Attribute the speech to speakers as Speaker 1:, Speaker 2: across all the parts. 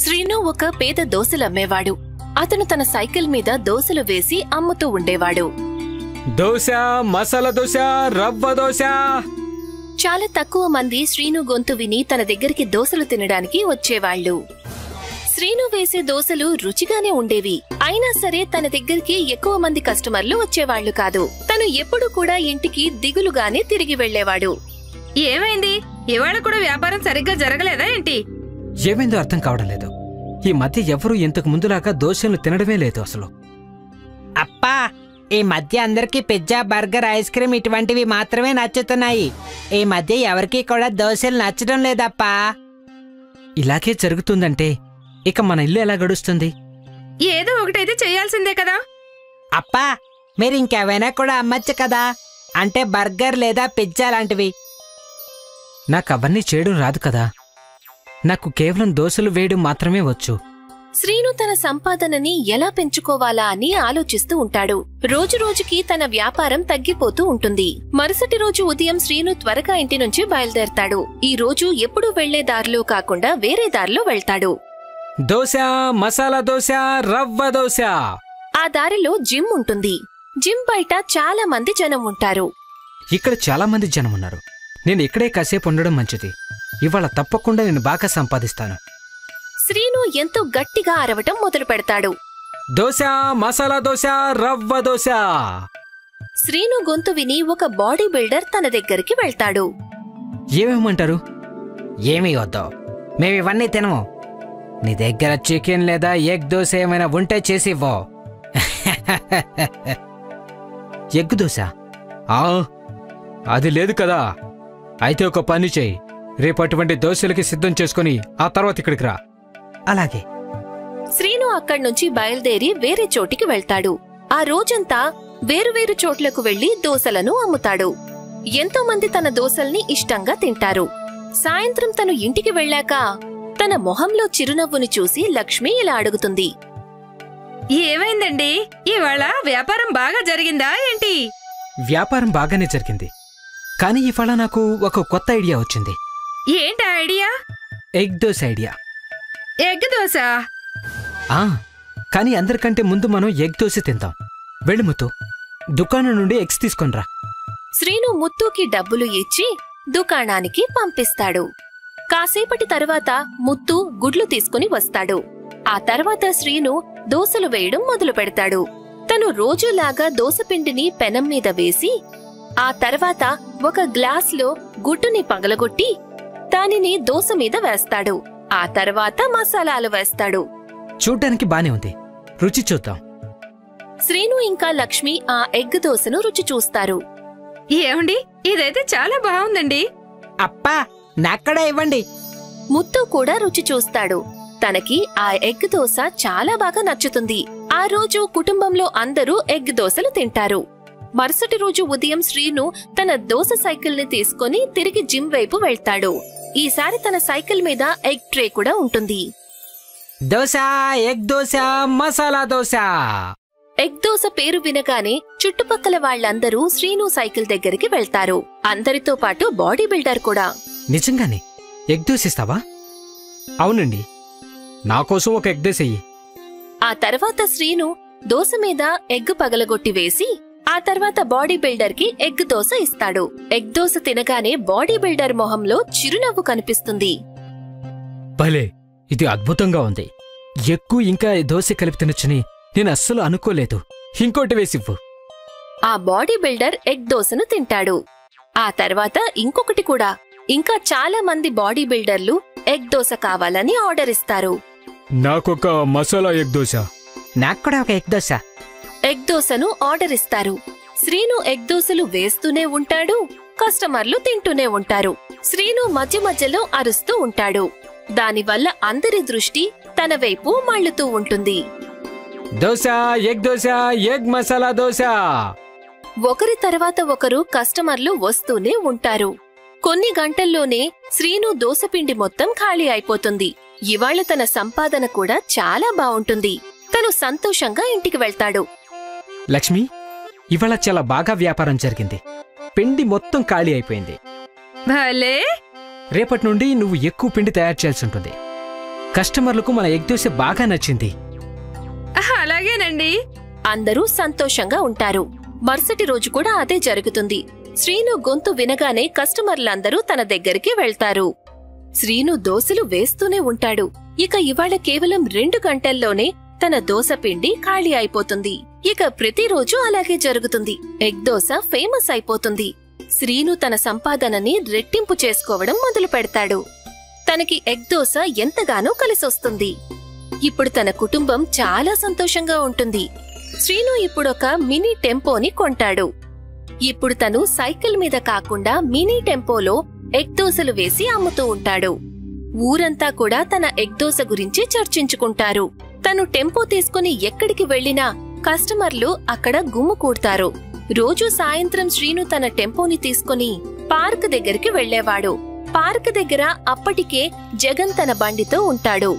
Speaker 1: శ్రీను ఒక పేద దోసలమ్మేవాడు. అతను తన సైకిల్ మీద దోసలు వేసి అమ్ముతూ ఉండేవాడు.
Speaker 2: దోశ, మసాలా దోశ, రవ్వ దోశ.
Speaker 1: చాలా తక్కువ మంది శ్రీను గొంతు విని తన దగ్గరికి దోసలు తినడానికి వచ్చేవాళ్లు. శ్రీను వేసే దోసలు రుచిగానే ఉండేవి. అయినా సరే తన దగ్గరికి ఎక్కువ మంది కస్టమర్లు వచ్చేవాళ్లు కాదు. తను ఎప్పుడు కూడా ఇంటికి దిగులుగానే తిరిగి వెళ్లేవాడు.
Speaker 3: ఏమైంది? ఇవాళ కూడా వ్యాపారం సరిగ్గా జరగలేదా ఏంటి?
Speaker 2: ఏమైందో అర్థం కావడం లేదు. ఈ మధ్య ఎవరూ ఇంతకు ముందులాగా దోశలు తినడమే లేదు అసలు.
Speaker 4: అప్పా, ఈ మధ్య అందరికీ పిజ్జా, బర్గర్, ఐస్ క్రీమ్ ఇటువంటివి మాత్రమే నచ్చుతున్నాయి. ఈ మధ్య ఎవరికీ కూడా దోశలు నచ్చడం లేదప్పా.
Speaker 2: ఇలాగే జరుగుతుందంటే ఇక మన ఇల్లు ఎలా గడుస్తుంది?
Speaker 3: ఏదో ఒకటైతే చెయ్యాల్సిందే కదా.
Speaker 4: అప్పా, మీరు ఇంకేమైనా కూడా అమ్మచ్చు కదా, అంటే బర్గర్ లేదా పిజ్జా లాంటివి.
Speaker 2: నాకు అవన్నీ చేయడం రాదు కదా. నాకు కేవలం దోశలు వేయడం మాత్రమే వచ్చు.
Speaker 1: శ్రీను తన సంపాదనని ఎలా పెంచుకోవాలా అని ఆలోచిస్తూ ఉంటాడు. రోజురోజుకి తన వ్యాపారం తగ్గిపోతూ ఉంటుంది. మరుసటి రోజు ఉదయం శ్రీను త్వరగా ఇంటి నుంచి బయలుదేరతాడు. ఈ రోజు ఎప్పుడూ వెళ్లే దారిలో కాకుండా వేరే దారిలో వెళ్తాడు.
Speaker 2: దోశ, మసాలా దోశ, రవ్వ దోశ.
Speaker 1: ఆ దారిలో జిమ్ ఉంటుంది. జిమ్ బయట చాలా మంది జనం ఉంటారు.
Speaker 2: ఇక్కడ చాలా మంది జనం ఉన్నారు. నేను ఇక్కడే కాసేపు ఉండడం మంచిది. ఇవాళ తప్పకుండా నేను బాగా సంపాదిస్తాను.
Speaker 1: శ్రీను ఎంతో గట్టిగా అరవటం మొదలు పెడతాడు.
Speaker 2: దోశ, మసాలా దోశ, రవ్వ దోశ.
Speaker 1: శ్రీను గొంతు విని ఒక బాడీ బిల్డర్ తన దగ్గరికి వెళ్తాడు.
Speaker 2: ఏమేమంటారు?
Speaker 4: ఏమీ వద్దు, మేమివన్నీ తినము.
Speaker 2: నీ దగ్గర చికెన్ లేదా ఎగ్ దోశ ఏమైనా ఉంటే చేసి ఇవ్వు. ఎగ్ దోశ? అది లేదు కదా. అయితే ఒక పని చేయి, రేపు అటువంటి దోశలకి సిద్ధం చేసుకుని ఆ తర్వాత ఇక్కడికి రా.
Speaker 4: అలాగే.
Speaker 1: శ్రీను అక్కడ్నుంచి బయలుదేరి వేరే చోటికి వెళ్తాడు. ఆ రోజంతా వేరువేరు చోట్లకు వెళ్లి దోసలను అమ్ముతాడు. ఎంతో మంది తన దోసల్ని ఇష్టంగా తింటారు. సాయంత్రం తను ఇంటికి వెళ్ళాక తన మొహంలో చిరునవ్వుని చూసి లక్ష్మి ఇలా అడుగుతుంది.
Speaker 3: ఏమైందండి? ఇవాళ వ్యాపారం బాగా జరిగిందా ఏంటి?
Speaker 2: వ్యాపారం బాగానే జరిగింది, కానీ ఇవాళ నాకు ఒక కొత్త ఐడియా వచ్చింది.
Speaker 3: ఏంటి idea?
Speaker 2: Egg dosa idea.
Speaker 3: Egg dosa?
Speaker 2: కానీ అందరికంటే ముందు మనం ఎగ్ దోశ తిందాం. వెళ్ళు ముత్తు, దుకాణం నుండి ఎగ్స్ తీసుకొనిరా.
Speaker 1: శ్రీను ముత్తుకి డబ్బులు ఇచ్చి దుకాణానికి పంపిస్తాడు. కాసేపటి తరువాత ముత్తు గుడ్లు తీసుకుని వస్తాడు. ఆ తర్వాత శ్రీను దోసలు వేయడం మొదలు పెడతాడు. తను రోజులాగా దోసపిండిని పెనం మీద వేసి ఆ తర్వాత ఒక గ్లాస్లో గుడ్డుని పగలగొట్టి దానిని దోస మీద వేస్తాడు. ఆ తర్వాత మసాలాలు వేస్తాడు.
Speaker 2: చూడ్డానికి బానే ఉంది, రుచి చూద్దాం.
Speaker 1: శ్రీను ఇంకా లక్ష్మి ఆ ఎగ్ దోసను రుచి చూస్తారు.
Speaker 3: ఏమండి, ఇదైతే చాలా బాగుందండి.
Speaker 4: అప్పా, నాక్కడా ఇవ్వండి.
Speaker 1: ముత్తు కూడా రుచి చూస్తాడు. తనకి ఆ ఎగ్ దోస చాలా బాగా నచ్చుతుంది. ఆ రోజు కుటుంబంలో అందరూ ఎగ్ దోసలు తింటారు. మరుసటి రోజు ఉదయం శ్రీను తన దోస సైకిల్ ని తీసుకుని తిరిగి జిమ్ వైపు వెళ్తాడు. ఈసారి తన సైకిల్ మీద ఎగ్ ట్రే కూడా ఉంటుంది.
Speaker 2: దోశ, ఎగ్ దోశ, మసాలా దోశ.
Speaker 1: ఎగ్ దోస పేరు వినగానే చుట్టుపక్కల వాళ్లందరూ శ్రీను సైకిల్ దగ్గరికి వెళ్తారు. అందరితో పాటు బాడీ బిల్డర్ కూడా.
Speaker 2: నిజంగానే ఎగ్ దోశ ఇస్తావా? అవునండి, నాకోసం ఒక ఎగ్ దోశ ఇయ్యి.
Speaker 1: ఆ తర్వాత శ్రీను దోస మీద ఎగ్ పగలగొట్టి వేసి ఆ తర్వాత బాడీ బిల్డర్ కి ఎగ్ దోస ఇస్తాడు. ఎగ్ దోస తినగానే బాడీ బిల్డర్ మొహంలో చిరునవ్వు కనిపిస్తుంది.
Speaker 2: భలే, ఇది అద్భుతంగా ఉంది. ఎగ్గు ఇంకా దోశ కలిపి తినొచ్చని నేను అస్సలు అనుకోలేదు. ఇంకోటి వేసివ్వు.
Speaker 1: ఆ బాడీ బిల్డర్ ఎగ్ దోసను తింటాడు. ఆ తర్వాత ఇంకొకటి కూడా. ఇంకా చాలా మంది బాడీ బిల్డర్లు ఎగ్ దోస కావాలని ఆర్డర్ ఇస్తారు.
Speaker 2: నాకొక మసాలా ఎగ్ దోశ.
Speaker 4: నాక్కూడా ఒక ఎగ్ దోశ.
Speaker 1: ఎగ్ దోసను ఆర్డర్ ఇస్తారు. శ్రీను ఎగ్ దోసలు వేస్తూనే ఉంటాడు, కస్టమర్లు తింటూనే ఉంటారు. శ్రీను మధ్య మధ్యలో అరుస్తూ ఉంటాడు. దానివల్ల అందరి దృష్టి తన వైపు మళ్లుతూ ఉంటుంది.
Speaker 2: Dosa, egg dosa, egg masala dosa.
Speaker 1: ఒకరి తర్వాత ఒకరు కస్టమర్లు వస్తూనే ఉంటారు. కొన్ని గంటల్లోనే శ్రీను దోసపిండి మొత్తం ఖాళీ అయిపోతుంది. ఇవాళ తన సంపాదన కూడా చాలా బావుంటుంది. తను సంతోషంగా ఇంటికి వెళ్తాడు.
Speaker 2: లక్ష్మి, ఇవాళ చాలా బాగా వ్యాపారం జరిగింది. పిండి మొత్తం ఖాళీ అయిపోయింది.
Speaker 3: భలే.
Speaker 2: రేపటి నుండి నువ్వు ఎక్కువ పిండి తయారు చేయాల్సి ఉంటుంది. కస్టమర్లకు మన ఎగ్ దోశ బాగా నచ్చింది.
Speaker 3: అలాగేనండి.
Speaker 1: అందరూ సంతోషంగా ఉంటారు. మరుసటి రోజు కూడా అదే జరుగుతుంది. శ్రీను గొంతు వినగానే కస్టమర్లందరూ తన దగ్గరికి వెళ్తారు. శ్రీను దోశలు వేస్తూనే ఉంటాడు. ఇక ఇవాళ కేవలం 2 గంటల్లోనే తన దోశ పిండి ఖాళీ అయిపోతుంది. ఇక ప్రతిరోజు అలాగే జరుగుతుంది. ఎగ్ దోశ ఫేమస్ అయిపోతుంది. శ్రీను తన సంపాదనని రెట్టింపు చేసుకోవడం మొదలు పెడతాడు. తనకి ఎగ్ దోశ ఎంతగానో కలిసొస్తుంది. ఇప్పుడు తన కుటుంబం చాలా సంతోషంగా ఉంటుంది. శ్రీను ఇప్పుడొక మినీ టెంపోని కొంటాడు. ఇప్పుడు తను సైకిల్ మీద కాకుండా మినీ టెంపోలో ఎగ్ దోశలు వేసి అమ్ముతూ ఉంటాడు. ఊరంతా కూడా తన ఎగ్ దోశ గురించి చర్చించుకుంటారు. తను టెంపో తీసుకుని ఎక్కడికి వెళ్లినా కస్టమర్లు అక్కడ గుమ్ముకూడతారు. రోజూ సాయంత్రం శ్రీను తన టెంపోని తీసుకుని పార్క్ దగ్గరికి వెళ్లేవాడు. పార్క్ దగ్గర అప్పటికే జగన్ తన బండితో ఉంటాడు.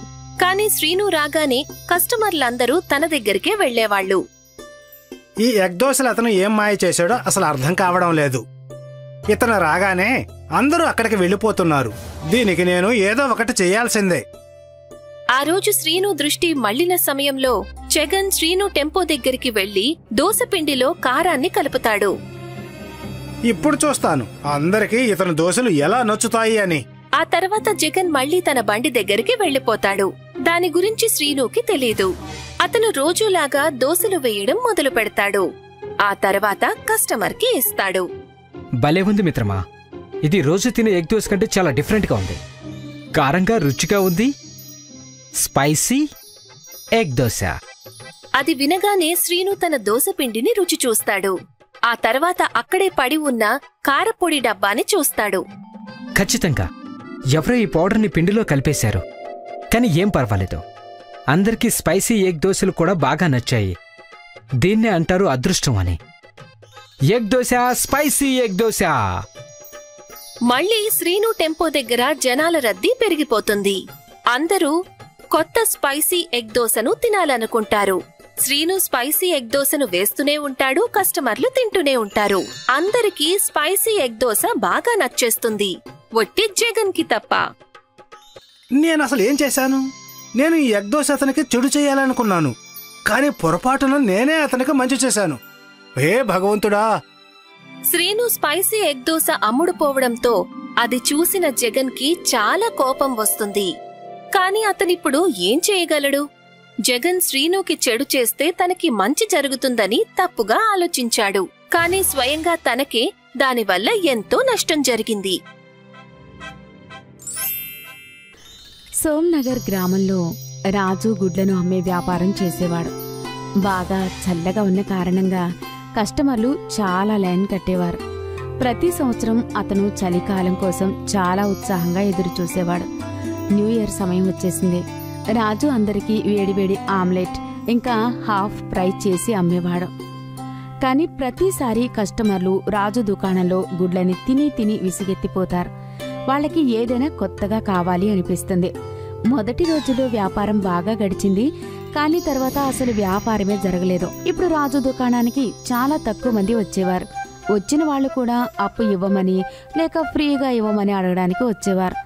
Speaker 1: కాని శ్రీను రాగానే కస్టమర్లందరూ తన దగ్గరికే వెళ్లేవాళ్లు.
Speaker 5: ఈ ఎగ్ దోశలు అతను ఏం మాయ చేశాడో అసలు అర్థం కావడం లేదు. ఇతను రాగానే అందరూ అక్కడికి వెళ్ళిపోతున్నారు. దీనికి నేను ఏదో ఒకటి చేయాల్సిందే.
Speaker 1: ఆ రోజు శ్రీను దృష్టి మళ్లిన సమయంలో జగన్ శ్రీను టెంపో దగ్గరికి వెళ్లి దోసపిండిలో కారాన్ని కలుపుతాడు.
Speaker 5: ఇప్పుడు చూస్తాను అందరికీ ఇతను దోశలు ఎలా నచ్చుతాయి అని.
Speaker 1: ఆ తర్వాత జగన్ మళ్లీ తన బండి దగ్గరికి వెళ్లిపోతాడు. దాని గురించి శ్రీనుకి తెలీదు. అతను రోజులాగా దోశలు వేయడం మొదలు పెడతాడు. ఆ తర్వాత కస్టమర్కి ఇస్తాడు.
Speaker 2: భలే ఉంది మిత్రమా. ఇది రోజు తినే ఎగ్ దోశ కంటే చాలా డిఫరెంట్గా ఉంది. కారంగా రుచిగా ఉంది. Spicy egg dosa.
Speaker 1: అది వినగానే శ్రీను తన దోసపిండిని రుచి చూస్తాడు. ఆ తర్వాత అక్కడే పడి ఉన్న కారపొడి డబ్బాని చూస్తాడు.
Speaker 2: ఖచ్చితంగా ఎవరో ఈ పౌడర్ని పిండిలో కలిపేశారు. కానీ ఏం పర్వాలేదు. అందరికీ స్పైసీ ఎగ్ దోశలు కూడా బాగా నచ్చాయి. దీన్నే అంటారు అదృష్టం అని. Egg dosa, spicy egg dosa.
Speaker 1: మళ్లీ శ్రీను టెంపో దగ్గర జనాల రద్దీ పెరిగిపోతుంది. అందరూ కొత్త స్పైసీ ఎగ్ దోశను తినాలనుకుంటారు. శ్రీను స్పైసీ ఎగ్ దోశను వేస్తూనే ఉంటాడు. కస్టమర్లు తింటూనే ఉంటారు. అందరికీ స్పైసీ ఎగ్ దోశ బాగా నచ్చేస్తుంది. ఒట్టి జగన్ కి తప్ప.
Speaker 5: నేనసలు ఏం చేశాను? నేను ఈ ఎగ్ దోశ అతనికి చెడు చేయాలనుకున్నాను. కానీ పొరపాటున నేనే అతనికి మంచి చేశాను. హే భగవంతుడా!
Speaker 1: శ్రీను స్పైసీ ఎగ్ దోశ అమ్ముడుపోవడంతో అది చూసిన జగన్ కి చాలా కోపం వస్తుంది. కాని అతనిప్పుడు ఏం చేయగలడు? జగన్ శ్రీనుకి చెడు చేస్తే తనకి మంచి జరుగుతుందని తప్పుగా ఆలోచించాడు. కాని స్వయంగా తనకే దానివల్ల ఎంతో నష్టం జరిగింది.
Speaker 6: సోమ్నగర్ గ్రామంలో రాజు గుడ్లను అమ్మే వ్యాపారం చేసేవాడు. బాగా చల్లగా ఉన్న కారణంగా కస్టమర్లు చాలా లైన్ కట్టేవారు. ప్రతి సంవత్సరం అతను చలికాలం కోసం చాలా ఉత్సాహంగా ఎదురుచూసేవాడు. న్యూ ఇయర్ సమయం వచ్చేసింది. రాజు అందరికీ వేడివేడి ఆమ్లెట్ ఇంకా హాఫ్ ఫ్రై చేసి అమ్మేవాడు. కాని ప్రతిసారి కస్టమర్లు రాజు దుకాణంలో గుడ్లని తిని తిని విసిగెత్తిపోతారు. వాళ్ళకి ఏదైనా కొత్తగా కావాలి అనిపిస్తుంది. మొదటి రోజులో వ్యాపారం బాగా గడిచింది. కానీ తర్వాత అసలు వ్యాపారమే జరగలేదు. ఇప్పుడు రాజు దుకాణానికి చాలా తక్కువ మంది వచ్చేవారు. వచ్చిన వాళ్ళు కూడా అప్పు ఇవ్వమని లేక ఫ్రీగా ఇవ్వమని అడగడానికి వచ్చేవారు.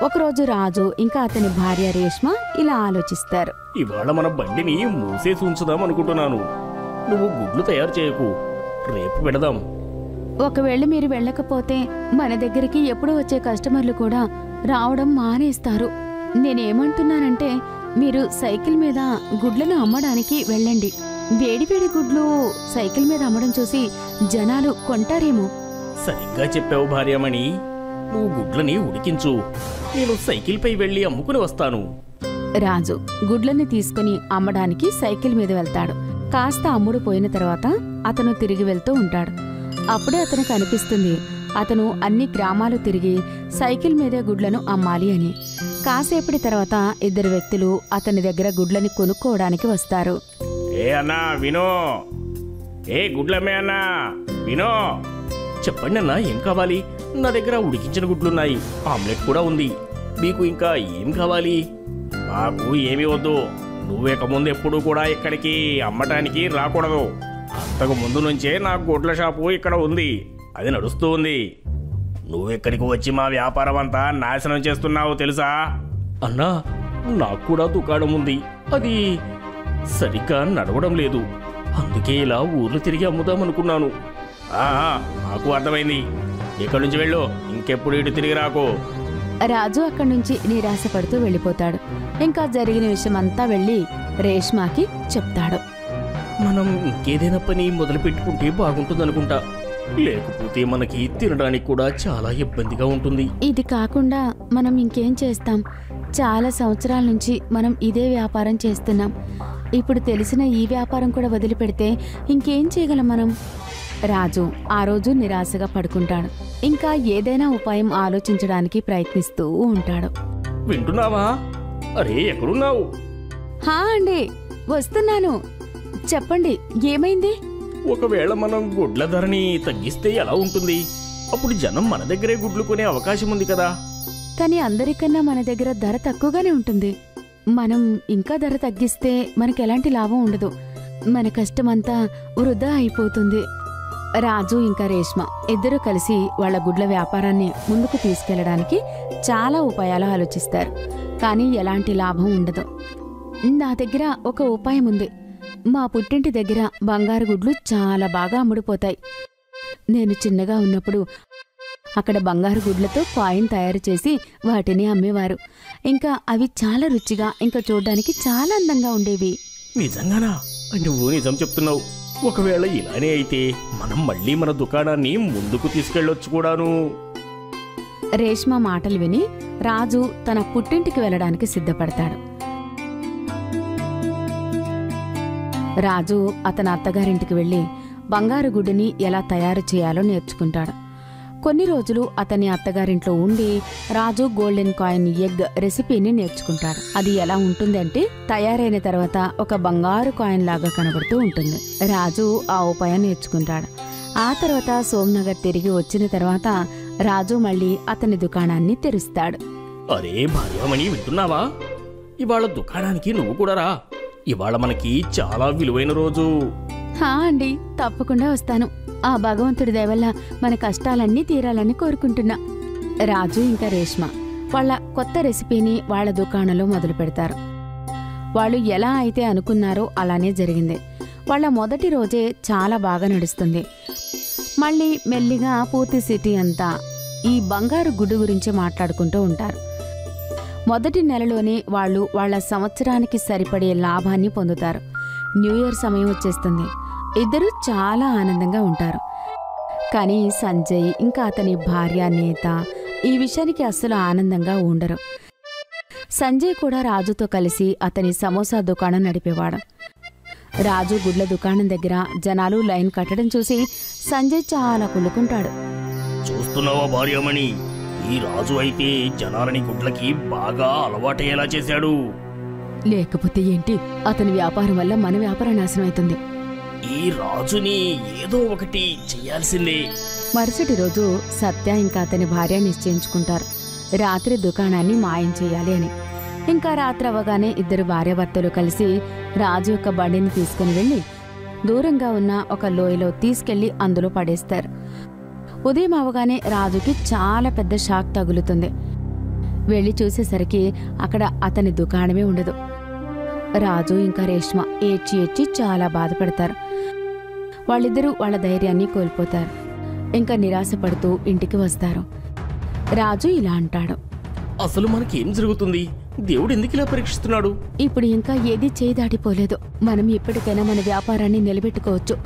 Speaker 6: ఒకరోజు రాజు ఇంకా అతని భార్య రేష్మ ఇలా ఆలోచిస్తారు.
Speaker 7: ఇవాళ మన బండిని మూసేసి ఉంచుదాం అనుకుంటున్నాను. నువ్వు గుడ్లు తయారు చేయకు, రేపు పెడదాం.
Speaker 6: ఒకవేళ మీరు వెళ్ళకపోతే మన దగ్గరికి ఎప్పుడు వచ్చే కస్టమర్లు కూడా రావడం మానేస్తారు. నేనేమంటున్నానంటే మీరు సైకిల్ మీద గుడ్లను అమ్మడానికి వెళ్ళండి. వేడివేడి గుడ్లు సైకిల్ మీద అమ్మడం చూసి జనాలు కొంటారేమో.
Speaker 7: సరిగ్గా చెప్పావు భార్యమణి. నువ్వు గుడ్లని ఉడికించు, నేను సైకిల్ పై వెళ్లి అమ్ముకుని వస్తాను.
Speaker 6: రాజు గుడ్లని తీసుకుని అమ్మడానికి సైకిల్ మీద వెళ్తాడు. కాస్త అమ్ముడు పోయిన తర్వాత అతను తిరిగి వెళ్తూ ఉంటాడు. అప్పుడే అతనికి అనిపిస్తుంది అతను అన్ని గ్రామాలు తిరిగి సైకిల్ మీదే గుడ్లను అమ్మాలి అని. కాసేపటి తర్వాత 2 వ్యక్తులు అతని దగ్గర గుడ్లని కొనుక్కోవడానికి వస్తారు.
Speaker 7: ఏ అన్నా వినో, ఏ గుడ్లమ్మే అన్నా వినో, చెప్పండి అన్నా ఏం కావాలి? నా దగ్గర ఉడికించిన గుడ్లున్నాయి, ఆమ్లెట్ కూడా ఉంది. మీకు ఇంకా ఏం కావాలి? నాకు ఏమీ వద్దు. నువ్వేక ముందు ఎప్పుడు కూడా ఇక్కడికి అమ్మటానికి రాకూడదు. అంతకు ముందు నుంచే నా గుడ్ల షాపు ఇక్కడ ఉంది, అది నడుస్తూ ఉంది. నువ్వెక్కడికి వచ్చి మా వ్యాపారం అంతా నాశనం చేస్తున్నావు తెలుసా? అన్నా నాకు కూడా దుకాణం ఉంది, అది సరిగ్గా నడవడం లేదు. అందుకే ఇలా ఊర్లు తిరిగి అమ్ముదామనుకున్నాను. నాకు అర్థమైంది. ఇక్కడి నుంచి వెళ్ళు, ఇంకెప్పుడు ఇటు తిరిగి రాకో.
Speaker 6: రాజు అక్కడి నుంచి నిరాశపడుతూ వెళ్ళిపోతాడు. ఇంకా జరిగిన విషయమంతా వెళ్ళి రేష్మాకి చెప్తాడు.
Speaker 7: మనం ఇంకేదైనా పని మొదలు పెట్టుకుంటే బాగుంటుందనుకుంటా. లేకపోతే మనకి తినడానికి కూడా చాలా ఇబ్బందిగా ఉంటుంది.
Speaker 6: ఇది కాకుండా మనం ఇంకేం చేస్తాం? చాలా సంవత్సరాల నుంచి మనం ఇదే వ్యాపారం చేస్తున్నాం. ఇప్పుడు తెలిసిన ఈ వ్యాపారం కూడా వదిలిపెడితే ఇంకేం చేయగలం మనం? రాజు ఆ రోజు నిరాశగా పడుకుంటాడు. ఇంకా ఏదైనా ఉపాయం ఆలోచించడానికి ప్రయత్నిస్తూ ఉంటాడు.
Speaker 7: వింటున్నావా? అరే, ఎక్కడున్నావు?
Speaker 6: హా అండి, వస్తున్నాను. చెప్పండి, ఏమైంది?
Speaker 7: ఒకవేళ మనం గుడ్ల ధరని తగ్గిస్తే ఎలా ఉంటుంది? అప్పుడు జనం మన దగ్గరే గుడ్లు కొనే అవకాశం ఉంది కదా.
Speaker 6: కానీ అందరికన్నా మన దగ్గర ధర తక్కువగానే ఉంటుంది. మనం ఇంకా ధర తగ్గిస్తే మనకెలాంటి లాభం ఉండదు. మన కష్టమంతా వృధా అయిపోతుంది. రాజు ఇంకా రేష్మ ఇద్దరూ కలిసి వాళ్ల గుడ్ల వ్యాపారాన్ని ముందుకు తీసుకెళ్లడానికి చాలా ఉపాయాలు ఆలోచిస్తారు. కానీ ఎలాంటి లాభం ఉండదు. నా దగ్గర ఒక ఉపాయం ఉంది. మా పుట్టింటి దగ్గర బంగారు గుడ్లు చాలా బాగా అమ్ముడుపోతాయి. నేను చిన్నగా ఉన్నప్పుడు అక్కడ బంగారు గుడ్లతో కాయిన్ తయారు చేసి వాటిని అమ్మేవారు. ఇంకా అవి చాలా రుచిగా, ఇంకా చూడ్డానికి చాలా అందంగా ఉండేవి.
Speaker 7: నిజంగానా? నువ్వు నిజం చెప్తున్నావు. ఒకవేళ ఇలానే అయితే మనం మళ్ళీ మన దుకాణాన్ని ముందుకు తీసుకెళ్ళొచ్చు కూడాను.
Speaker 6: రేష్మ మాటలు విని రాజు తన పుట్టింటికి వెళ్ళడానికి సిద్ధపడతాడు. రాజు అతని అత్తగారింటికి వెళ్లి బంగారు గుడ్డుని ఎలా తయారు చేయాలో నేర్చుకుంటాడు. కొన్ని రోజులు అతని అత్తగారింట్లో ఉండి రాజు గోల్డెన్ కాయిన్ ఎగ్ రెసిపీని నేర్చుకుంటాడు. అది ఎలా ఉంటుందంటే తయారైన తర్వాత ఒక బంగారు కాయిన్ లాగా కనబడుతూ ఉంటుంది. రాజు ఆ ఉపాయం నేర్చుకుంటాడు. ఆ తర్వాత సోమనగర్ తిరిగి వచ్చిన తర్వాత రాజు మళ్ళీ అతని దుకాణాన్ని తెరుస్తాడు.
Speaker 7: అరే భార్యామణి, వింటున్నావా? ఇవాళ దుకాణానికి నువ్వు కూడా రా. ఇవాళ మనకి చాలా విలువైన రోజు.
Speaker 6: హా అండి, తప్పకుండా వస్తాను. ఆ భగవంతుడి దయ వల్ల మన కష్టాలన్నీ తీరాలని కోరుకుంటున్నా. రాజు ఇంకా రేష్మ వాళ్ళ కొత్త రెసిపీని వాళ్ళ దుకాణంలో మొదలు పెడతారు. వాళ్ళు ఎలా అయితే అనుకున్నారో అలానే జరిగింది. వాళ్ళ మొదటి రోజే చాలా బాగా నడుస్తుంది. మళ్ళీ మెల్లిగా పూర్తి సిటీ అంతా ఈ బంగారు గుడ్డు గురించి మాట్లాడుకుంటూ ఉంటారు. మొదటి నెలలోనే వాళ్ళు వాళ్ళ సంవత్సరానికి సరిపడే లాభాన్ని పొందుతారు. న్యూ ఇయర్ సమయం వచ్చేస్తుంది. ఇద్దరూ చాలా ఆనందంగా ఉంటారు. కానీ సంజయ్ ఇంకా అతని భార్య నేత ఈ విషయానికి అస్సలు ఆనందంగా ఉండరు. సంజయ్ కూడా రాజుతో కలిసి అతని సమోసా దుకాణం నడిపేవాడు. రాజు గుడ్ల దుకాణం దగ్గర జనాలు లైన్ కట్టడం చూసి సంజయ్ చాలా కుళ్ళుకుంటాడు.
Speaker 7: చూస్తున్నావా భార్యామణి, ఈ రాజు అయితే జనాలని గుడ్లకి బాగా అలవాటయ్యేలా చేశాడు.
Speaker 6: లేకపోతే ఏంటి, అతని వ్యాపారం వల్ల మన వ్యాపారం నాశనం అవుతుంది.
Speaker 7: ఈ రాజుని ఏదో ఒకటి చెయ్యాల్సిందే.
Speaker 6: మరుసటి రోజు సత్య ఇంకా అతని భార్య నిశ్చయించుకుంటారు రాత్రి దుకాణాన్ని మాయం చేయాలి అని. ఇంకా రాత్రి అవ్వగానే ఇద్దరు భార్యాభర్తలు కలిసి రాజు యొక్క బండిని తీసుకుని వెళ్లి దూరంగా ఉన్న ఒక లోయలో తీసుకెళ్లి అందులో పడేస్తారు. ఉదయం అవగానే రాజుకి చాలా పెద్ద షాక్ తగులుతుంది. వెళ్లి చూసేసరికి అక్కడ అతని దుకాణమే ఉండదు. రాజు ఇంకా రేష్మ ఏడ్చి ఏడ్చి చాలా బాధపడతారు. వాళ్ళిద్దరూ వాళ్ళ ధైర్యాన్ని కోల్పోతారు. ఇంకా నిరాశపడుతూ ఇంటికి వస్తారు. రాజు ఇలా అంటాడు,
Speaker 7: అసలు మనకేం జరుగుతుంది? దేవుడు ఎందుకు ఇలా పరీక్షిస్తున్నాడు?
Speaker 6: ఇప్పుడు ఇంకా ఏదీ చేయి దాటిపోలేదు. మనం ఎప్పటికైనా మన వ్యాపారాన్ని నిలబెట్టుకోవచ్చు.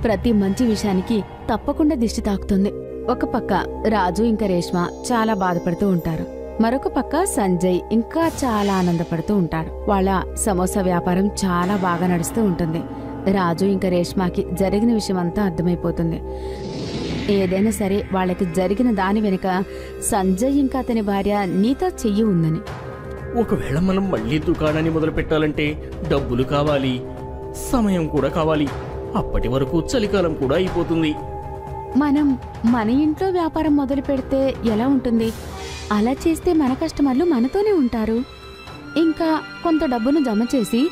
Speaker 6: ప్రతి మంచి విషయానికి తప్పకుండా దిష్టి తాకుతుంది. ఒక పక్క రాజు ఇంకా రేష్మ చాలా బాధపడుతూ ఉంటారు. మరొక పక్క సంజయ్ ఇంకా చాలా ఆనందపడుతూ ఉంటాడు. వాళ్ళ సమోసా వ్యాపారం చాలా బాగా నడుస్తూ ఉంటుంది. రాజు ఇంకా రేష్మాకి జరిగిన విషయం అంతా అర్థమైపోతుంది. ఏదైనా సరే వాళ్ళకి జరిగిన దాని వెనుక సంజయ్ ఇంకా అతని భార్య నీతో చెయ్యి ఉందని.
Speaker 7: ఒకవేళ మనం మళ్ళీ దుకాణాన్ని మొదలు పెట్టాలంటే డబ్బులు కావాలి, సమయం కూడా కావాలి. అప్పటి వరకు చలికాలం కూడా అయిపోతుంది.
Speaker 6: మనం మన ఇంట్లో వ్యాపారం మొదలు పెడితే ఎలా ఉంటుంది? అలా చేస్తే మన కస్టమర్లు మనతోనే ఉంటారు. ఇంకా కొంత డబ్బును జమ చేసి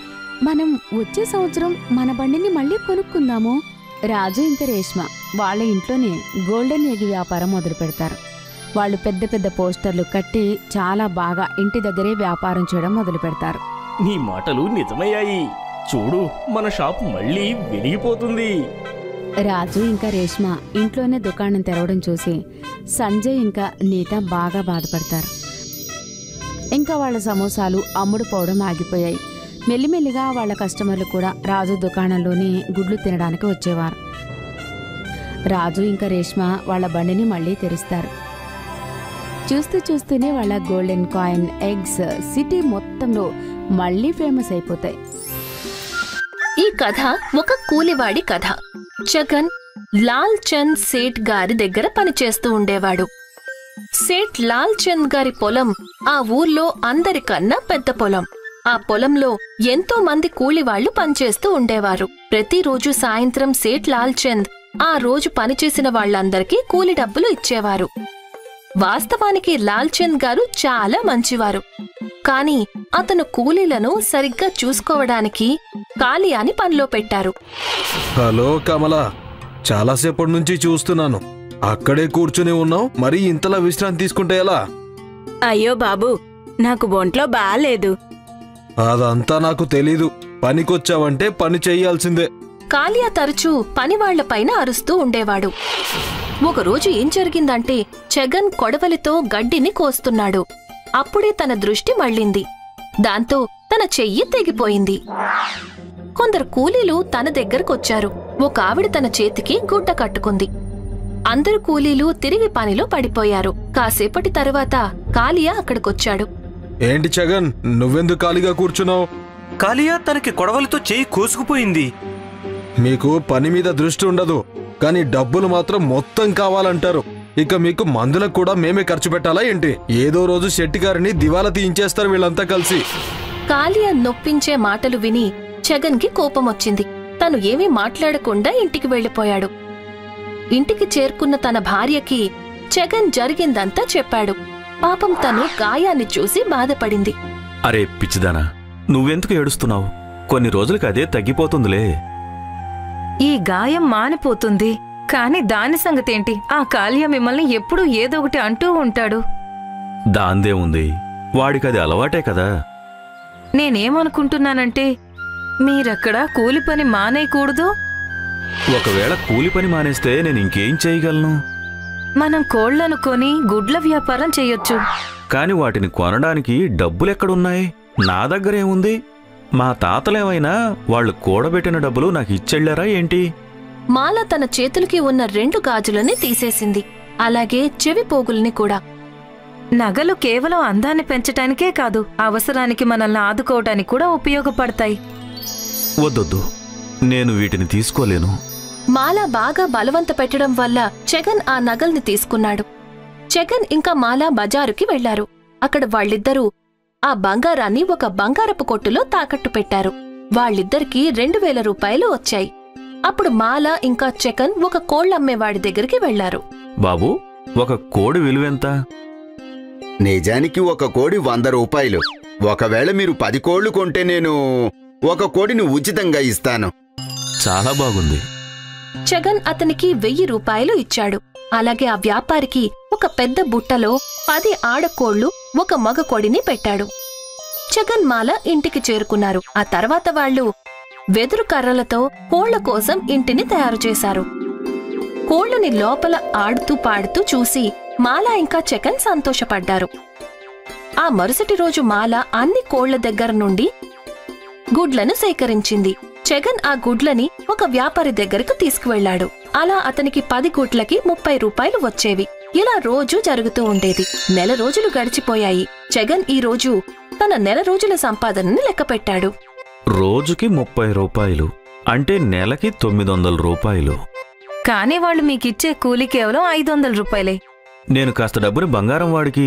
Speaker 6: మనం వచ్చే సంవత్సరం మన బండిని మళ్ళీ కొనుక్కుందాము. రాజు ఇంకా రేష్మ వాళ్ళ ఇంట్లోనే గోల్డెన్ ఎగ్ వ్యాపారం మొదలు పెడతారు. వాళ్ళు పెద్ద పెద్ద పోస్టర్లు కట్టి చాలా బాగా ఇంటి దగ్గరే వ్యాపారం చేయడం మొదలు పెడతారు.
Speaker 7: నీ మాటలు నిజమయ్యాయి. చూడు, మన షాప్ మళ్ళీ వెలిగిపోతుంది.
Speaker 6: రాజు ఇంకా రేష్మ ఇంట్లోనే దుకాణం తెరవడం చూసి సంజయ్ ఇంకా నీత బాగా బాధపడతారు. ఇంకా వాళ్ళ సమోసాలు అమ్ముడుపోవడం ఆగిపోయాయి. మెల్లిమెల్లిగా వాళ్ళ కస్టమర్లు కూడా రాజు దుకాణంలోని గుడ్లు తినడానికి వచ్చేవారు. రాజు ఇంకా రేష్మ వాళ్ళ బండిని మళ్ళీ తెరుస్తారు. చూస్తూ చూస్తూనే వాళ్ళ గోల్డెన్ కాయిన్ ఎగ్స్ సిటీ మొత్తంలో మళ్ళీ ఫేమస్ అయిపోతాయి.
Speaker 1: ఈ కథ ఒక కూలివాడి కథ. జగన్ లాల్ చంద్ సేఠ్ గారి దగ్గర పనిచేస్తూ ఉండేవాడు. సేఠ్ లాల్ చంద్ గారి పొలం ఆ ఊర్లో అందరికన్నా పెద్ద పొలం. ఆ పొలంలో ఎంతో మంది కూలివాళ్లు పనిచేస్తూ ఉండేవారు. ప్రతిరోజు సాయంత్రం సేఠ్ లాల్ చంద్ ఆ రోజు పనిచేసిన వాళ్లందరికీ కూలి డబ్బులు ఇచ్చేవారు. వాస్తవానికి లాల్ చంద్ గారు చాలా మంచివారు. కాని అతను కూలీలను సరిగ్గా చూసుకోవడానికి కాలియాని పనిలో పెట్టారు.
Speaker 8: హలో కమలా, చాలాసేపటి నుంచి చూస్తున్నాను. అక్కడే కూర్చుని ఉన్నావు, మరి ఇంతలా విశ్రాంతి తీసుకుంటే ఎలా?
Speaker 9: అయ్యో బాబు, నాకు ఒంట్లో బాలేదు.
Speaker 8: అదంతా నాకు తెలీదు. పనికొచ్చావంటే పని చెయ్యాల్సిందే.
Speaker 1: కాలియా తరచూ పనివాళ్లపైన అరుస్తూ ఉండేవాడు. ఒకరోజు ఏం జరిగిందంటే జగన్ కొడవలితో గడ్డిని కోస్తున్నాడు. అప్పుడే తన దృష్టి మళ్ళింది. దాంతో తన చెయ్యి తెగిపోయింది. కొందరు కూలీలు తన దగ్గరకొచ్చారు. ఒక ఆవిడ తన చేతికి గుడ్డ కట్టుకుంది. అందరు కూలీలు తిరిగి పనిలో పడిపోయారు. కాసేపటి తరువాత కాలియా అక్కడికొచ్చాడు.
Speaker 8: ఏంటి జగన్, నువ్వెందుకు ఖాళీగా కూర్చున్నావు?
Speaker 10: కాలియా తనకి కొడవలితో చెయ్యి కోసుకుపోయింది.
Speaker 8: మీకు పని మీద దృష్టి ఉండదు, కానీ డబ్బులు మాత్రం మొత్తం కావాలంటారు. ఇక మీకు మందులకు కూడా మేమే ఖర్చు పెట్టాలా ఏంటి? ఏదో రోజు శెట్టి గారిని దివాలా తీయించేస్తారు వీళ్ళంతా కలిసి.
Speaker 1: కాలియా నొప్పించే మాటలు విని జగన్ కి కోపమొచ్చింది. తను ఏమీ మాట్లాడకుండా ఇంటికి వెళ్లిపోయాడు. ఇంటికి చేరుకున్న తన భార్యకి జగన్ జరిగిందంతా చెప్పాడు. పాపం తను గాయాన్ని చూసి బాధపడింది.
Speaker 10: అరే పిచ్చిదానా, నువ్వెందుకు ఏడుస్తున్నావు? కొన్ని రోజులకి అదే తగ్గిపోతుందిలే.
Speaker 3: ఈ గాయం మానిపోతుంది, కాని దాని సంగతేంటి? ఆ కాలియా మిమ్మల్ని ఎప్పుడూ ఏదో ఒకటి అంటూ ఉంటాడు.
Speaker 10: దాందే ఉంది, వాడికది అలవాటే కదా.
Speaker 3: నేనేమనుకుంటున్నానంటే మీరక్కడ కూలి పని మానేయకూడదు.
Speaker 10: ఒకవేళ కూలి పని మానేస్తే నేను ఇంకేం చేయగలను?
Speaker 3: మనం కోళ్లను కొని గుడ్ల వ్యాపారం చెయ్యొచ్చు.
Speaker 10: కాని వాటిని కొనడానికి డబ్బులెక్కడున్నాయి? నా దగ్గరేముంది? మా తాతలేమైనా వాళ్ళు కూడబెట్టిన డబ్బులు నాకు ఇచ్చెళ్లారా ఏంటి?
Speaker 1: మాల తన చేతులకి ఉన్న 2 గాజులని తీసేసింది. అలాగే చెవి పోగుల్ని కూడా.
Speaker 3: నగలు కేవలం అందాన్ని పెంచటానికే కాదు, అవసరానికి మనల్ని ఆదుకోవటానికి కూడా ఉపయోగపడతాయి.
Speaker 10: వద్దొద్దు, నేను వీటిని తీసుకోలేను.
Speaker 1: మాల బాగా బలవంత పెట్టడం వల్ల జగన్ ఆ నగల్ని తీసుకున్నాడు. జగన్ ఇంకా మాల బజారుకి వెళ్లారు. అక్కడ వాళ్ళిద్దరూ ఆ బంగారాన్ని ఒక బంగారపు కొట్టులో తాకట్టు పెట్టారు. వాళ్ళిద్దరికీ 2000 రూపాయలు వచ్చాయి. అప్పుడు మాల ఇంకా జగన్ ఒక కోళ్లమ్మేవాడి దగ్గరికి వెళ్లారు.
Speaker 10: బాబూ, ఒక కోడి విలువెంత?
Speaker 11: నిజానికి ఒక కోడి 100 రూపాయలు. ఒకవేళ మీరు 10 కోళ్లు కొంటే నేను ఒక కోడిని ఉచితంగా ఇస్తాను.
Speaker 10: చాలా బాగుంది.
Speaker 1: జగన్ అతనికి 1000 రూపాయలు ఇచ్చాడు. అలాగే ఆ వ్యాపారికి ఒక పెద్ద బుట్టలో 10 ఆడకోళ్లు, ఒక మగ కోడిని పెట్టాడు. జగన్ మాల ఇంటికి చేరుకున్నారు. ఆ తర్వాత వాళ్లు వెదురు కర్రలతో కోళ్ల కోసం ఇంటిని తయారు చేశారు. కోళ్లని లోపల ఆడుతూ పాడుతూ చూసి మాల ఇంకా జగన్ సంతోషపడ్డారు. ఆ మరుసటి రోజు మాల అన్ని కోళ్ల దగ్గర నుండి గుడ్లను సేకరించింది. జగన్ ఆ గుడ్లని ఒక వ్యాపారి దగ్గరకు తీసుకువెళ్లాడు. అలా అతనికి 10 గుడ్లకి 30 రూపాయలు వచ్చేవి. ఇలా రోజూ జరుగుతూ ఉండేది. నెల రోజులు గడిచిపోయాయి. జగన్ ఈ రోజు తన నెల రోజుల సంపాదనని లెక్కపెట్టాడు.
Speaker 10: రోజుకి 30 రూపాయలు అంటే నెలకి 900 రూపాయలు.
Speaker 3: కానీ వాళ్ళు మీకిచ్చే కూలి కేవలం 500 రూపాయలే.
Speaker 10: నేను కాస్త డబ్బుని బంగారం వాడికి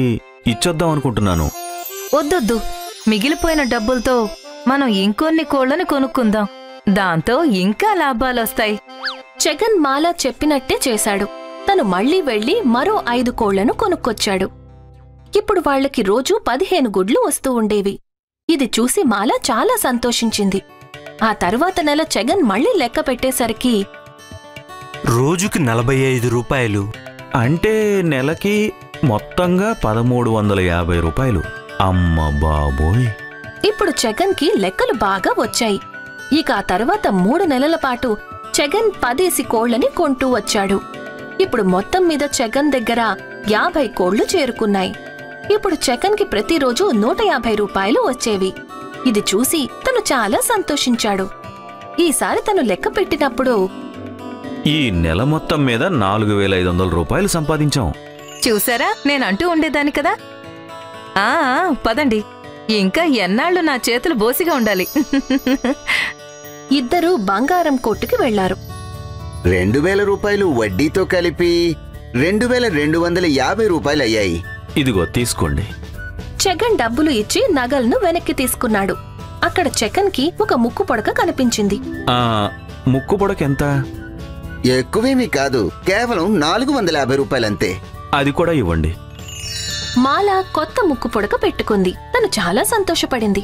Speaker 10: ఇచ్చొద్దాం అనుకుంటున్నాను.
Speaker 3: వద్దొద్దు, మిగిలిపోయిన డబ్బులతో మనం ఇంకొన్ని కోళ్లను కొనుక్కుందాం. దాంతో ఇంకా లాభాలొస్తాయి.
Speaker 1: జగన్ మాల చెప్పినట్టే చేశాడు. తను మళ్లీ వెళ్లి మరో 5 కోళ్లను కొనుక్కొచ్చాడు. ఇప్పుడు వాళ్లకి రోజూ 15 గుడ్లు వస్తూ ఉండేవి. ఇది చూసి మాల చాలా సంతోషించింది. ఆ తరువాత నెల జగన్ మళ్లీ లెక్క పెట్టేసరికి
Speaker 10: రోజుకి 45 రూపాయలు అంటే నెలకి మొత్తంగా 1350 రూపాయలు. అమ్మ బాబోయ్!
Speaker 1: ఇప్పుడు జగన్కి లెక్కలు బాగా వచ్చాయి. ఇక ఆ తర్వాత 3 నెలల పాటు జగన్ 10 కోళ్లని కొంటూ వచ్చాడు. ఇప్పుడు మొత్తం మీద జగన్ దగ్గర 50 కోళ్లు చేరుకున్నాయి. ఇప్పుడు జగన్కి ప్రతిరోజు 150 రూపాయలు వచ్చేవి. ఇది చూసి తను చాలా సంతోషించాడు. ఈసారి తను లెక్క పెట్టినప్పుడు
Speaker 10: ఈ నెల మొత్తం మీద 4500 రూపాయలు సంపాదించాం.
Speaker 3: చూసారా, నేనంటూ ఉండేదాన్ని కదా. పదండి, ఇంకా ఎన్నాళ్ళు నా చేతులు బోసిగా ఉండాలి.
Speaker 1: ఇద్దరూ బంగారం కొట్టుకి వెళ్లారు.
Speaker 11: 2000 రూపాయలు వడ్డీతో కలిపి 2250 రూపాయలు అయ్యాయి.
Speaker 10: ఇదిగో తీసుకోండి.
Speaker 1: జగన్ డబ్బులు ఇచ్చి నగల్ను వెనక్కి తీసుకున్నాడు. అక్కడ జగన్కి ఒక ముక్కు పొడక కనిపించింది.
Speaker 10: ముక్కు పొడకెంత?
Speaker 11: ఎక్కువేమీ కాదు, కేవలం 450 రూపాయలంతే.
Speaker 10: అది కూడా ఇవ్వండి.
Speaker 1: మాల కొత్త ముక్కు పొడక పెట్టుకుంది. తను చాలా సంతోషపడింది.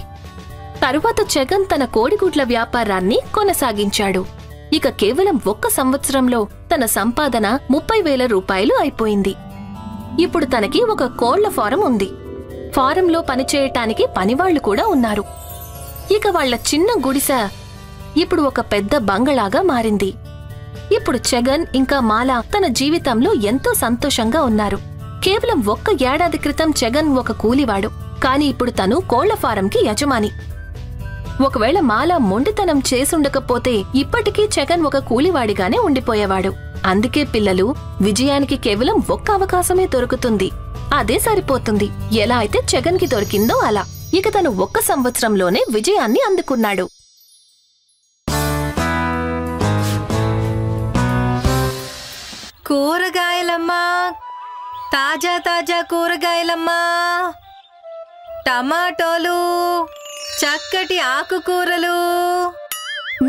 Speaker 1: తరువాత జగన్ తన కోడిగుడ్ల వ్యాపారాన్ని కొనసాగించాడు. ఇక కేవలం 1 సంవత్సరంలో తన సంపాదన 30,000 రూపాయలు అయిపోయింది. ఇప్పుడు తనకి ఒక కోళ్ల ఫారం ఉంది. ఫారంలో పనిచేయటానికి పనివాళ్లు కూడా ఉన్నారు. ఇక వాళ్ల చిన్న గుడిసె ఇప్పుడు ఒక పెద్ద బంగళాగా మారింది. ఇప్పుడు జగన్ ఇంకా మాల తన జీవితంలో ఎంతో సంతోషంగా ఉన్నారు. కేవలం 1 ఏడాది క్రితం జగన్ ఒక కూలివాడు, కాని ఇప్పుడు తను కోళ్ల ఫారంకి యజమాని. ఒకవేళ మాల మొండితనం చేసుండకపోతే ఇప్పటికీ జగన్ ఒక కూలివాడిగానే ఉండిపోయేవాడు. అందుకే పిల్లలు, విజయానికి కేవలం 1 అవకాశమే దొరుకుతుంది. అదే సరిపోతుంది. ఎలా అయితే జగన్కి దొరికిందో అలా. ఇక తను 1 సంవత్సరంలోనే విజయాన్ని అందుకున్నాడు.
Speaker 3: కూరగాయలమ్మా, తాజా తాజా కూరగాయలమ్మా, టమాటోలు, చక్కటి ఆకుకూరలు.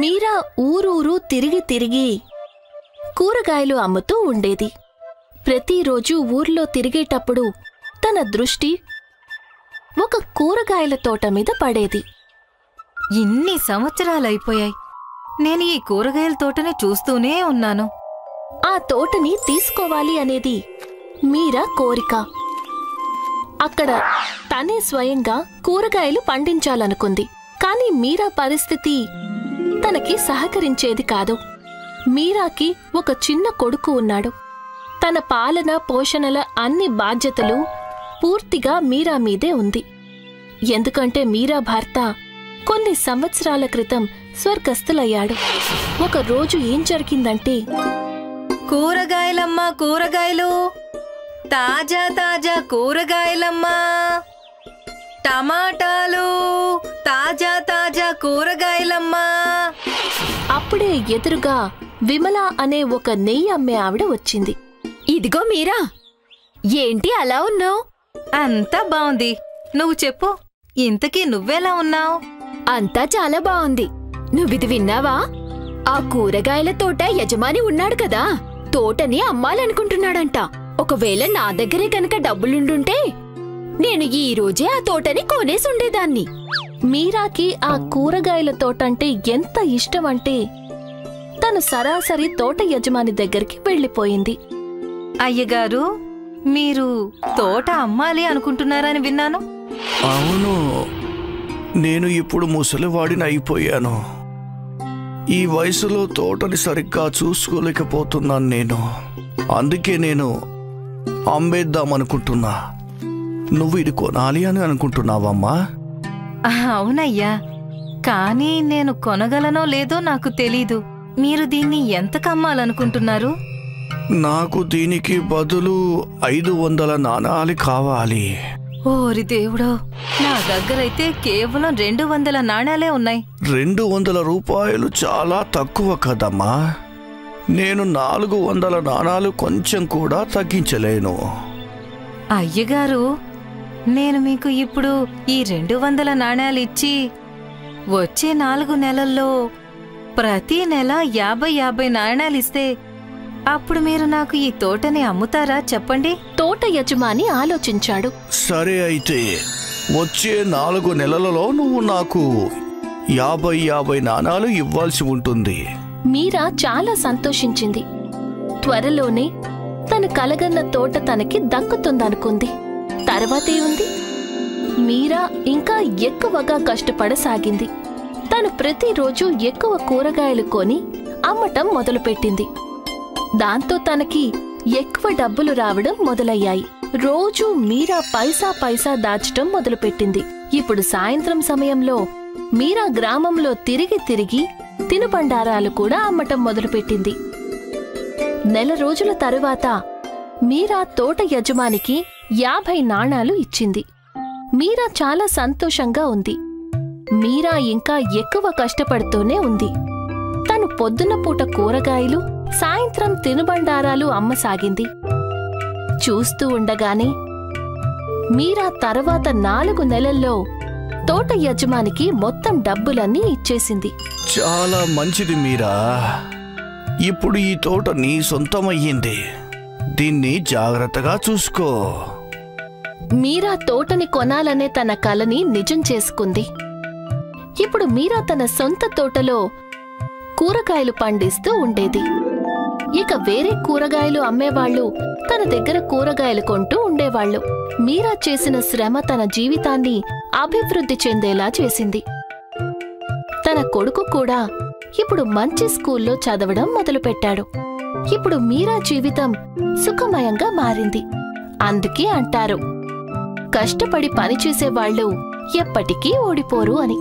Speaker 1: మీరా ఊరూరు తిరిగి తిరిగి కూరగాయలు అమ్ముతూ ఉండేది. ప్రతిరోజు ఊర్లో తిరిగేటప్పుడు తన దృష్టి ఒక కూరగాయల తోట మీద పడేది.
Speaker 3: ఇన్ని సంవత్సరాలైపోయాయి, నేను ఈ కూరగాయల తోటని చూస్తూనే ఉన్నాను.
Speaker 1: ఆ తోటని తీసుకోవాలి అనేది మీరా కోరిక. అక్కడ తనే స్వయంగా కూరగాయలు పండించాలనుకుంది. కాని మీరా పరిస్థితి తనకి సహకరించేది కాదు. మీరాకి ఒక చిన్న కొడుకు ఉన్నాడు. తన పాలన పోషణల అన్ని బాధ్యతలు పూర్తిగా మీరా మీదే ఉంది. ఎందుకంటే మీరా భర్త కొన్ని సంవత్సరాల క్రితం స్వర్గస్థులయ్యాడు. ఒక రోజు ఏం జరిగిందంటే,
Speaker 3: కూరగాయలమ్మా, కూరగాయలు, తాజా తాజా కూరగాయలమ్మా, టమాటాలు, తాజా తాజా కూరగాయలమ్మా.
Speaker 1: అప్పుడే ఎదురుగా విమల అనే ఒక నెయ్యి అమ్మే ఆవిడ వచ్చింది.
Speaker 12: ఇదిగో మీరా, ఏంటి అలా ఉన్నావు?
Speaker 3: అంతా బావుంది, నువ్వు చెప్పు, ఇంతకీ నువ్వెలా ఉన్నావు?
Speaker 12: అంతా చాలా బావుంది. నువ్విది విన్నావా? ఆ కూరగాయల తోట యజమాని ఉన్నాడు కదా, తోటని అమ్మాలనుకుంటున్నాడంట. ఒకవేళ నా దగ్గరే కనుక డబ్బులుండుంటే నేను ఈ రోజే ఆ తోటని కొనేసుండేదాన్ని.
Speaker 1: మీరాకి ఆ కూరగాయల తోటంటే ఎంత ఇష్టమంటే తను సరాసరి తోట యజమాని దగ్గరికి వెళ్ళిపోయింది.
Speaker 3: అయ్యగారు, మీరు తోట అమ్మాలి అనుకుంటున్నారని విన్నాను.
Speaker 13: అవును, నేను ఇప్పుడు ముసలివాడిని అయిపోయాను. ఈ వయసులో తోటని సరిగ్గా చూసుకోలేకపోతున్నాను నేను. అందుకే నేను అమ్మేద్దామనుకుంటున్నా. నువ్వు ఇది కొనాలి అని అనుకుంటున్నావమ్మా?
Speaker 3: అవునయ్యా, కానీ నేను కొనగలనో లేదో నాకు తెలీదు. మీరు దీన్ని ఎంతకమ్మాలనుకుంటున్నారు?
Speaker 13: నాకు దీనికి బదులు 500 నాణాలు కావాలి.
Speaker 3: ఓరి దేవుడో, నా దగ్గరైతే కేవలం 200 నాణాలే ఉన్నాయి.
Speaker 13: 200 రూపాయలు చాలా తక్కువ కదమ్మా. నేను 400 నాణాలు కొంచెం కూడా తగ్గించలేను.
Speaker 3: అయ్యగారు, నేను మీకు ఇప్పుడు ఈ 200 నాణాలు ఇచ్చి వచ్చే 4 నెలల్లో ప్రతి నెల 50 నాణాలిస్తే అప్పుడు మీరు నాకు ఈ తోటని అమ్ముతారా చెప్పండి?
Speaker 1: తోట యజమాని ఆలోచించాడు.
Speaker 13: సరే, అయితే వచ్చే 4 నెలలలో నువ్వు నాకు 50 నాణాలు ఇవ్వాల్సి ఉంటుంది.
Speaker 1: మీరా చాలా సంతోషించింది. త్వరలోనే తను కలగన్న తోట తనకి దక్కుతుందనుకుంది. తర్వాతేముంది? మీరా ఇంకా ఎక్కువగా కష్టపడసాగింది. తను ప్రతిరోజు ఎక్కువ కూరగాయలు కొని అమ్మటం మొదలుపెట్టింది. దాంతో తనకి ఎక్కువ డబ్బులు రావడం మొదలయ్యాయి. రోజూ మీరా పైసా దాచటం మొదలుపెట్టింది. ఇప్పుడు సాయంత్రం సమయంలో మీరా గ్రామంలో తిరిగి తిరిగి తినుబండారాలు కూడా అమ్మటం మొదలుపెట్టింది. నెల రోజుల తరువాత మీరా తోట యజమానికి 50 నాణాలు ఇచ్చింది. మీరా చాలా సంతోషంగా ఉంది. మీరా ఇంకా ఎక్కువ కష్టపడుతూనే ఉంది. తను పొద్దున పూట కూరగాయలు, సాయంత్రం తినుబండారాలు అమ్మసాగింది. చూస్తూ ఉండగానే మీరా తర్వాత 4 నెలల్లో తోట యజమానికి మొత్తం డబ్బులన్నీ ఇచ్చేసింది.
Speaker 13: చాలా మంచిది మీరా. ఇప్పుడు ఈ తోట నీ సొంతమయ్యింది. దీన్ని జాగ్రత్తగా చూసుకో.
Speaker 1: మీరా తోటని కొనాలనే తన కలని నిజం చేసుకుంది. ఇప్పుడు మీరా తన సొంత తోటలో కూరగాయలు పండిస్తూ ఉండేది. ఇక వేరే కూరగాయలు అమ్మేవాళ్లు తన దగ్గర కూరగాయలు కొంటూ ఉండేవాళ్లు. మీరా చేసిన శ్రమ తన జీవితాన్ని అభివృద్ధి చెందేలా చేసింది. తన కొడుకు కూడా ఇప్పుడు మంచి స్కూల్లో చదవడం మొదలుపెట్టాడు. ఇప్పుడు మీరా జీవితం సుఖమయంగా మారింది. అందుకే అంటారు, కష్టపడి పనిచేసేవాళ్లు ఎప్పటికీ ఓడిపోరు అని.